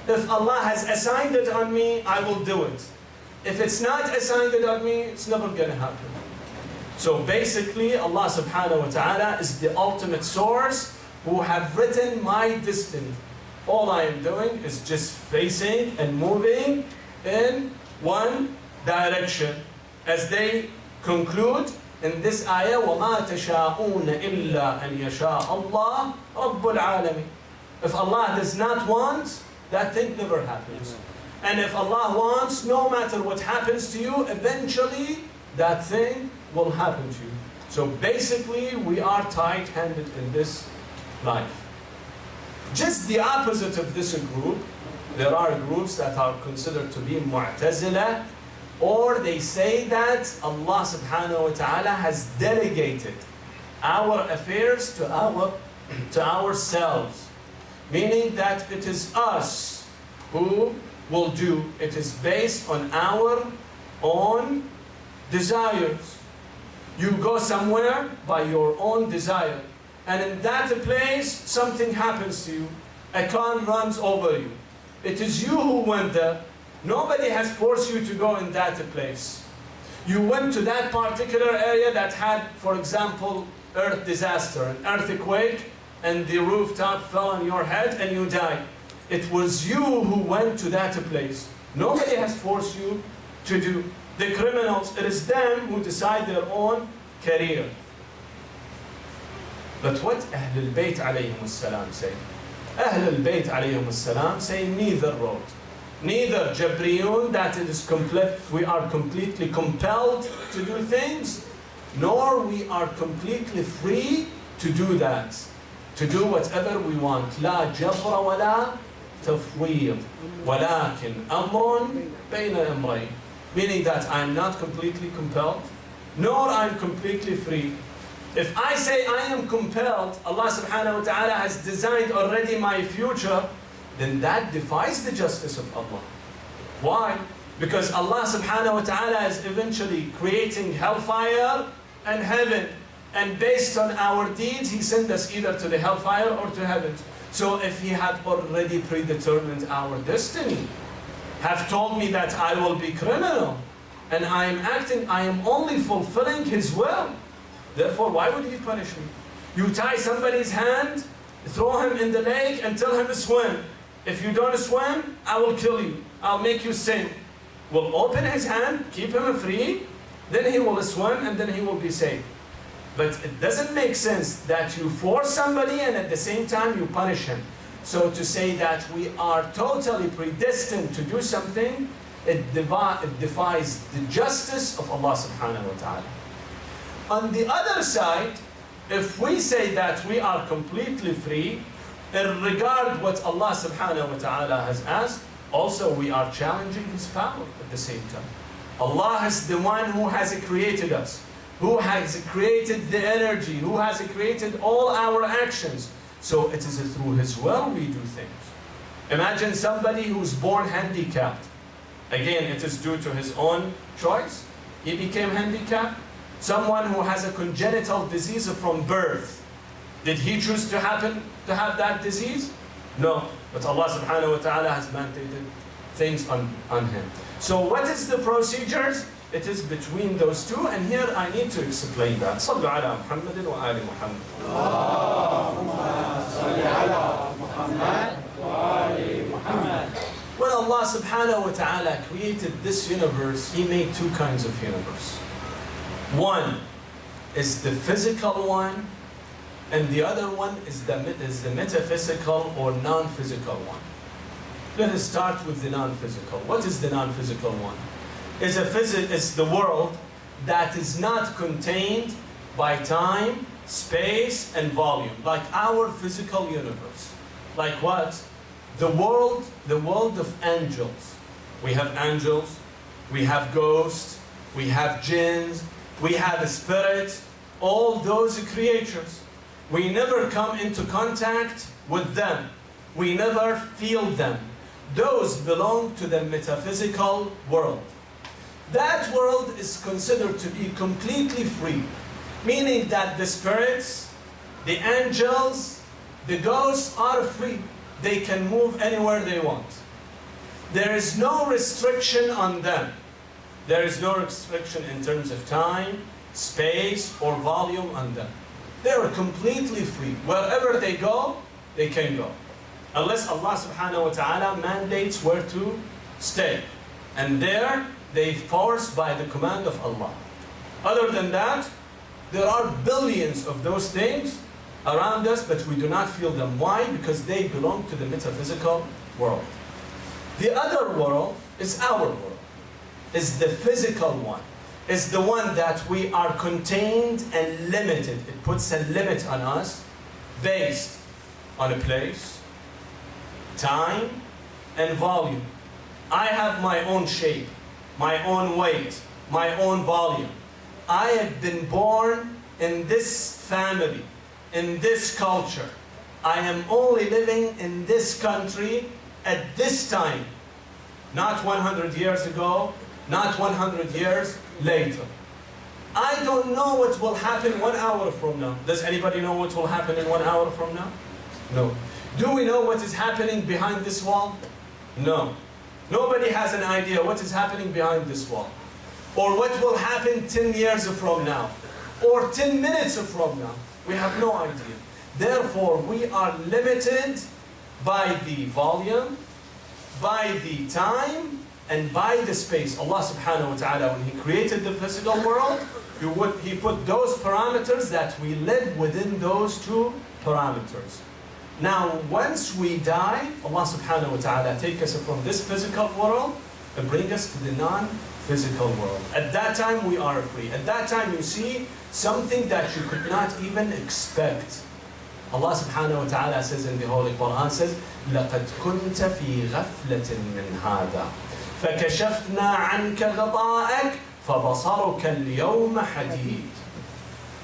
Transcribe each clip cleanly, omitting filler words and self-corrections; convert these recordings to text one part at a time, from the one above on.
If Allah has assigned it on me, I will do it. If it's not assigned it on me, it's never going to happen. So basically, Allah subhanahu wa ta'ala is the ultimate source who have written my destiny. All I am doing is just facing and moving in one direction. As they conclude in this ayah, وَمَا تَشَاءُونَ إِلَّا أَنْ يَشَاءَ اللَّهُ رَبُّ الْعَالَمِينَ. If Allah does not want, that thing never happens. And if Allah wants, no matter what happens to you, eventually that thing will happen to you. So basically, we are tight-handed in this life. Just the opposite of this group, there are groups that are considered to be Mu'tazila, or they say that Allah subhanahu wa ta'ala has delegated our affairs to ourselves. Meaning that it is us who will do. It is based on our own desires. You go somewhere by your own desire. And in that place, something happens to you. A car runs over you. It is you who went there. Nobody has forced you to go in that place. You went to that particular area that had, for example, earth disaster, an earthquake, and the rooftop fell on your head and you died. It was you who went to that place. Nobody has forced you to do. The criminals, it is them who decide their own career. But what Ahlul Bayt alayhim as-salam say? Ahlul Bayt alayhim as-salam say neither road. Neither Jabriyun, that it is we are completely compelled to do things, nor we are completely free to do that. To do whatever we want. لا جبر ولا تفويض ولكن أمر بين أمرين. Meaning that I am not completely compelled, nor I am completely free. If I say I am compelled, Allah subhanahu wa ta'ala has designed already my future, then that defies the justice of Allah. Why? Because Allah subhanahu wa ta'ala is eventually creating hellfire and heaven. And based on our deeds, He sent us either to the hellfire or to heaven. So if He had already predetermined our destiny, have told me that I will be criminal, and I am acting, I am only fulfilling His will. Therefore, why would He punish me? You tie somebody's hand, throw him in the lake and tell him to swim. If you don't swim, I will kill you. I'll make you sink. We'll open his hand, keep him free, then he will swim and then he will be safe. But it doesn't make sense that you force somebody and at the same time you punish him. So to say that we are totally predestined to do something, it defies the justice of Allah subhanahu wa ta'ala. On the other side, if we say that we are completely free, in regard what Allah subhanahu wa ta'ala has asked, also we are challenging His power at the same time. Allah is the one who has created us, who has created the energy, who has created all our actions. So it is through His will we do things. Imagine somebody who's born handicapped. Again, it is due to his own choice. He became handicapped. Someone who has a congenital disease from birth. Did he choose to have that disease? No. But Allah subhanahu wa ta'ala has mandated things on him. So what is the procedures? It is between those two, and here I need to explain that. صلوا على محمد وآل محمد. When Allah subhanahu wa ta'ala created this universe, He made two kinds of universe. One is the physical one, and the other one is the metaphysical or non-physical one. Let us start with the non-physical. What is the non-physical one? It's the world that is not contained by time, space, and volume, like our physical universe. Like what? The world of angels. We have angels, we have ghosts, we have jinns, we have spirits, all those creatures. We never come into contact with them. We never feel them. Those belong to the metaphysical world. That world is considered to be completely free, meaning that the spirits, the angels, the ghosts are free. They can move anywhere they want. There is no restriction on them. There is no restriction in terms of time, space, or volume on them. They are completely free. Wherever they go, they can go. Unless Allah subhanahu wa ta'ala mandates where to stay. And there, they forced by the command of Allah. Other than that, there are billions of those things around us, but we do not feel them. Why? Because they belong to the metaphysical world. The other world is our world, is the physical one, is the one that we are contained and limited. It puts a limit on us based on a place, time, and volume. I have my own shape, my own weight, my own volume. I have been born in this family, in this culture. I am only living in this country at this time, not 100 years ago, not 100 years later. I don't know what will happen 1 hour from now. Does anybody know what will happen in 1 hour from now? No. Do we know what is happening behind this wall? No. Nobody has an idea what is happening behind this wall. Or what will happen 10 years from now. Or 10 minutes from now. We have no idea. Therefore, we are limited by the volume, by the time, and by the space. Allah subhanahu wa ta'ala, when He created the physical world, He put those parameters that we live within those two parameters. Now, once we die, Allah subhanahu wa ta'ala take us from this physical world and bring us to the non-physical world. At that time, we are free. At that time, you see something that you could not even expect. Allah subhanahu wa ta'ala says in the Holy Quran, says, لَقَدْ كُنْتَ فِي غَفْلَةٍ مِّنْ هَذَا فَكَشَفْنَا عَنْكَ غَطَاءَكَ فَبَصَرُكَ الْيَوْمَ حَدِيدٌ.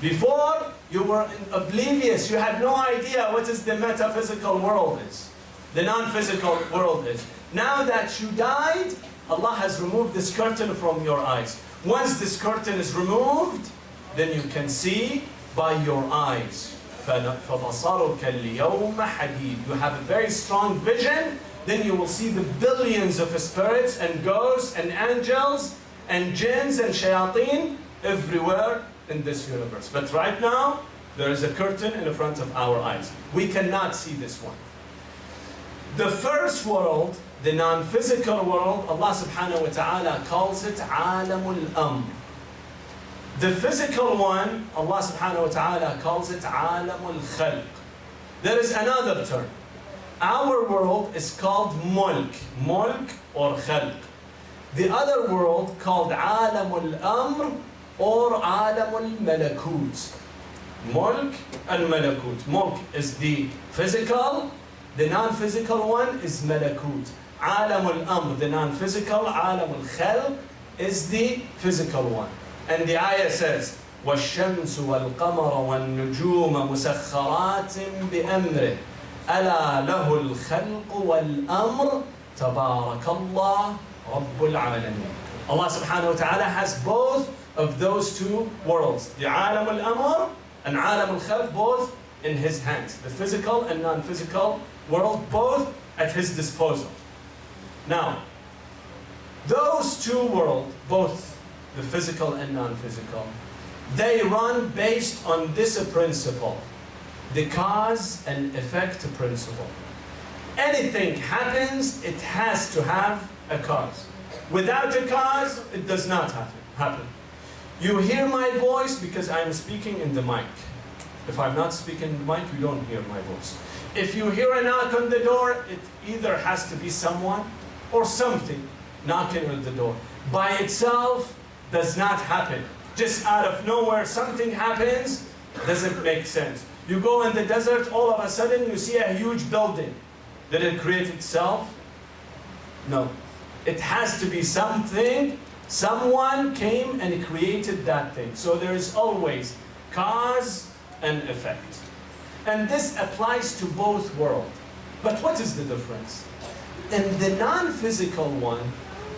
Before, you were oblivious. You had no idea what is the metaphysical world is, the non-physical world is. Now that you died, Allah has removed this curtain from your eyes. Once this curtain is removed, then you can see by your eyes. فَبَصَرُكَ الْيَوْمَ حَدِيدٌ. You have a very strong vision. Then you will see the billions of spirits and ghosts and angels and jinns and shayateen everywhere in this universe. But right now, there is a curtain in front of our eyes. We cannot see this one. The first world, the non-physical world, Allah subhanahu wa ta'ala calls it Alamul Amr. The physical one, Allah subhanahu wa ta'ala calls it Alamul Khalq. There is another term. Our world is called Mulk, Mulk or Khalq. The other world called Alamul Amr or Alamul Malakut. Mulk and Malakut. Mulk is the physical, the non-physical one is Malakut. Alamul Amr, the non-physical, Alamul Khalq is the physical one. And the ayah says, وَالشَّمْسُ وَالْقَمَرَ وَالنُّجُومَ مُسَخَّرَاتٍ بِأَمْرِهِ أَلَا لَهُ الْخَلْقُ وَالْأَمْرُ تَبَارَكَ اللَّهُ رَبُّ الْعَالَمِينَ. Allah subhanahu wa ta'ala has both of those two worlds, the Alam al-Amr and Alam al-Khalq, both in His hands. The physical and non-physical world, both at His disposal. Now, those two worlds, both the physical and non-physical, they run based on this principle, the cause and effect principle. Anything happens, it has to have a cause. Without a cause, it does not happen. You hear my voice because I'm speaking in the mic. If I'm not speaking in the mic, you don't hear my voice. If you hear a knock on the door, it either has to be someone or something knocking on the door. By itself, does not happen. Just out of nowhere, something happens, doesn't make sense. You go in the desert, all of a sudden you see a huge building. Did it create itself? No. It has to be something, someone came and created that thing. So there is always cause and effect. And this applies to both worlds. But what is the difference? In the non-physical one,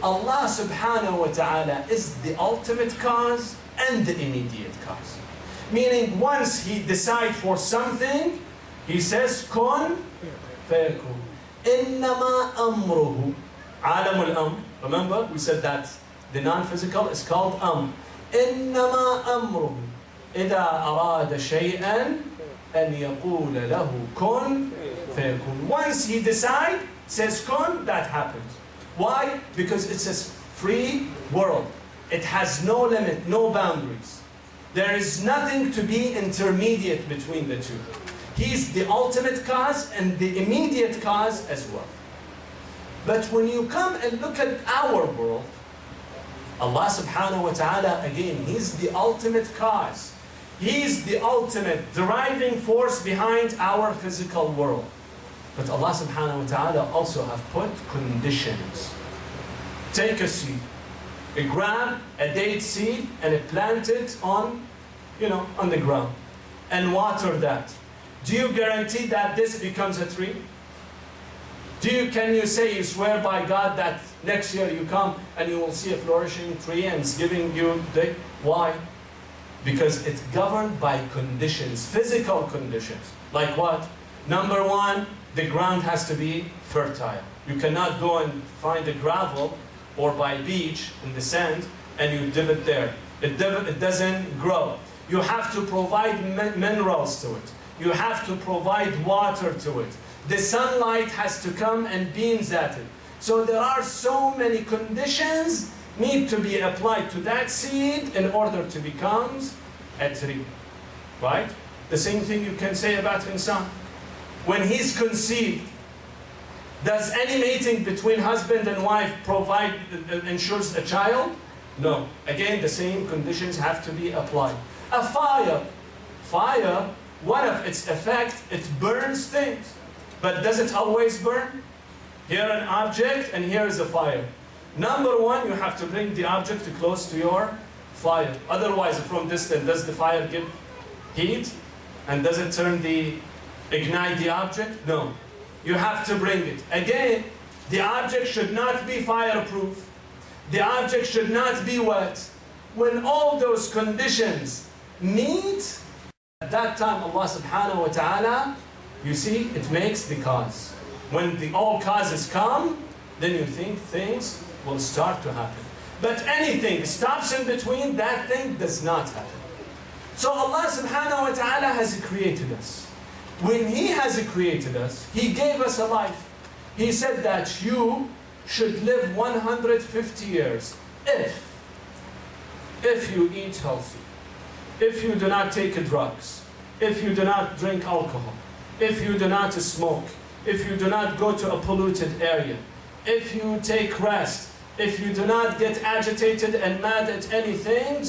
Allah subhanahu wa ta'ala is the ultimate cause and the immediate cause. Meaning once He decides for something, He says, kun fayakun. Innama amruhu عالم الأمر. Remember, we said that the non-physical is called أمر. إنما أمره إذا أراد شيئا أن يقول له كن فيكون. Once he decides, says kun, that happens. Why? Because it's a free world. It has no limit, no boundaries. There is nothing to be intermediate between the two. He's the ultimate cause and the immediate cause as well. But when you come and look at our world, Allah subhanahu wa ta'ala, again, He's the ultimate cause. He's the ultimate driving force behind our physical world. But Allah subhanahu wa ta'ala also have put conditions. Take a seed. Grab a date seed and plant it on, on the ground. And water that. Do you guarantee that this becomes a tree? Can you say, you swear by God that next year you come and you will see a flourishing tree and it's giving you the... Why? Because it's governed by conditions, physical conditions. Like what? Number one, the ground has to be fertile. You cannot go and find a gravel or by beach in the sand and you dip it there. It doesn't grow. You have to provide minerals to it. You have to provide water to it. The sunlight has to come and beams at it. So there are so many conditions need to be applied to that seed in order to become a tree. Right? The same thing you can say about insan. When he's conceived, does any mating between husband and wife ensures a child? No. Again, the same conditions have to be applied. A fire, one of its effects, it burns things. But does it always burn? Here an object and here is a fire. Number one, you have to bring the object close to your fire. Otherwise, from distance, does the fire give heat? And does it ignite the object? No. You have to bring it. Again, the object should not be fireproof. The object should not be wet. When all those conditions meet, at that time Allah subhanahu wa ta'ala, you see, it makes the cause. When all causes come, then you think things will start to happen. But anything stops in between, that thing does not happen. So Allah subhanahu wa ta'ala has created us. When He has created us, He gave us a life. He said that you should live 150 years if you eat healthy, if you do not take drugs, if you do not drink alcohol, if you do not smoke, if you do not go to a polluted area, if you take rest, if you do not get agitated and mad at anything,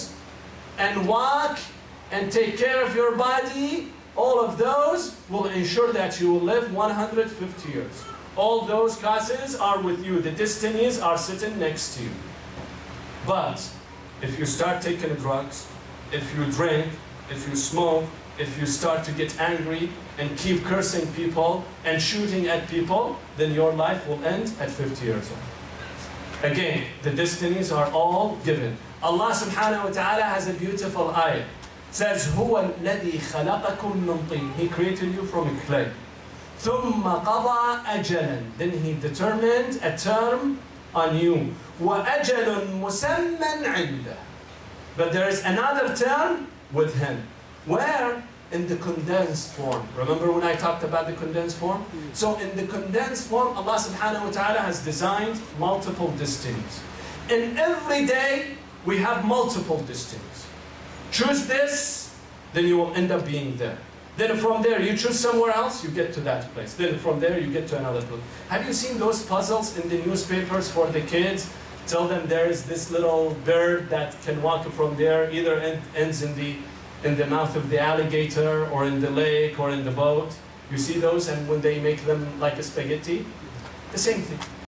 and walk and take care of your body, all of those will ensure that you will live 150 years. All those causes are with you. The destinies are sitting next to you. But if you start taking drugs, if you drink, if you smoke, if you start to get angry and keep cursing people and shooting at people, then your life will end at 50 years old. Again, the destinies are all given. Allah subhanahu wa ta'ala has a beautiful ayah. Says, هو الذي خلقكم من طين. He created you from clay. ثم قضى أجلا. Then He determined a term on you. وأجل مسمى عنده. But there is another term with Him. Where? In the condensed form. Remember when I talked about the condensed form? So in the condensed form, Allah subhanahu wa ta'ala has designed multiple destinies. And every day, we have multiple destinies. Choose this, then you will end up being there. Then from there, you choose somewhere else, you get to that place. Then from there, you get to another place. Have you seen those puzzles in the newspapers for the kids? Tell them there is this little bird that can walk from there, either ends in the mouth of the alligator, or in the lake, or in the boat. You see those, and when they make them like a spaghetti? The same thing.